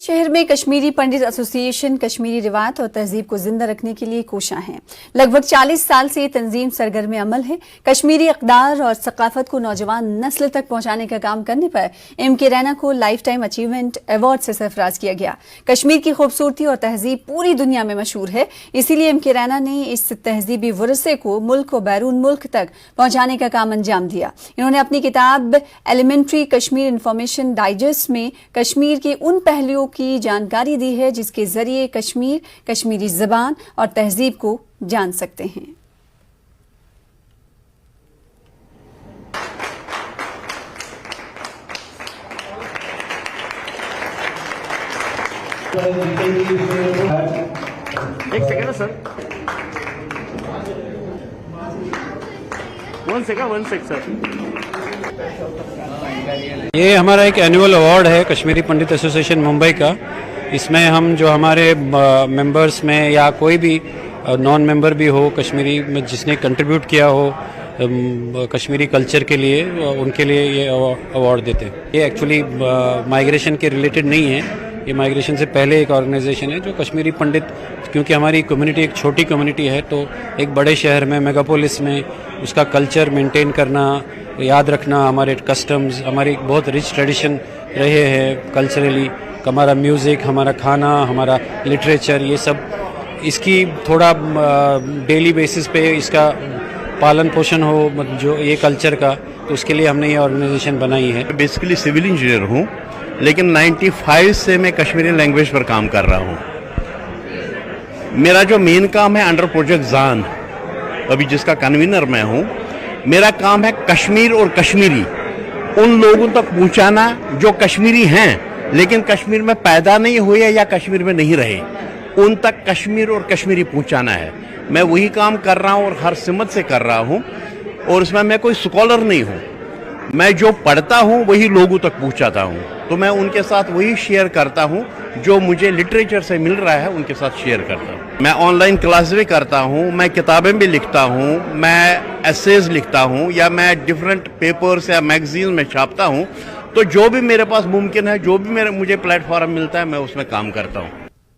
शहर में कश्मीरी पंडित एसोसिएशन कश्मीरी रिवायत और तहजीब को जिंदा रखने के लिए कोशां है। लगभग 40 साल से ये तंजीम सरगर्म अमल है। कश्मीरी अक़दार और सकाफत को नौजवान नस्ल तक पहुंचाने का काम करने पर एम.के. रैना को लाइफ टाइम अचीवमेंट अवार्ड से सरफराज किया गया। कश्मीर की खूबसूरती और तहजीब पूरी दुनिया में मशहूर है, इसीलिए एम.के. रैना ने इस तहजीबी वरसे को मुल्क और बैरून मुल्क तक पहुंचाने का काम अंजाम दिया। इन्होंने अपनी किताब एलिमेंट्री कश्मीर इंफॉर्मेशन डाइजेस्ट में कश्मीर के उन पहलुओं की जानकारी दी है जिसके जरिए कश्मीर, कश्मीरी ज़बान और तहजीब को जान सकते हैं। एक second sir, one sec sir. ये हमारा एक एनुअल अवार्ड है कश्मीरी पंडित एसोसिएशन मुंबई का। इसमें हम जो हमारे मेंबर्स में या कोई भी नॉन मेंबर भी हो कश्मीरी में जिसने कंट्रीब्यूट किया हो कश्मीरी कल्चर के लिए, उनके लिए ये अवार्ड देते हैं। ये एक्चुअली माइग्रेशन के रिलेटेड नहीं है, ये माइग्रेशन से पहले एक ऑर्गेनाइजेशन है जो कश्मीरी पंडित, क्योंकि हमारी कम्युनिटी एक छोटी कम्युनिटी है तो एक बड़े शहर में मेगापोलिस में उसका कल्चर मेंटेन करना, याद रखना, हमारे कस्टम्स, हमारी बहुत रिच ट्रेडिशन रहे हैं कल्चरली, हमारा म्यूज़िक, हमारा खाना, हमारा लिटरेचर, ये सब इसकी थोड़ा डेली बेसिस पे इसका पालन पोषण हो जो ये कल्चर का, तो उसके लिए हमने ये ऑर्गेनाइजेशन बनाई है। बेसिकली सिविल इंजीनियर हूँ, लेकिन 95 से मैं कश्मीरी लैंग्वेज पर काम कर रहा हूँ। मेरा जो मेन काम है अंडर प्रोजेक्ट जान, अभी जिसका कन्वीनर मैं हूँ, मेरा काम है कश्मीर और कश्मीरी उन लोगों तक पहुँचाना जो कश्मीरी हैं लेकिन कश्मीर में पैदा नहीं हुए या कश्मीर में नहीं रहे, उन तक कश्मीर और कश्मीरी पहुँचाना है। मैं वही काम कर रहा हूँ और हर सिमत से कर रहा हूँ, और इसमें मैं कोई स्कॉलर नहीं हूँ। मैं जो पढ़ता हूँ वही लोगों तक पहुँचाता हूँ, तो मैं उनके साथ वही शेयर करता हूँ जो मुझे लिटरेचर से मिल रहा है, उनके साथ शेयर करता हूँ। मैं ऑनलाइन क्लास भी करता हूँ, मैं किताबें भी लिखता हूँ, मैं एसेज लिखता हूँ, या मैं डिफरेंट पेपर्स या मैगजीन में छापता हूँ। तो जो भी मेरे पास मुमकिन है, जो भी मुझे प्लेटफॉर्म मिलता है, मैं उसमें काम करता हूँ।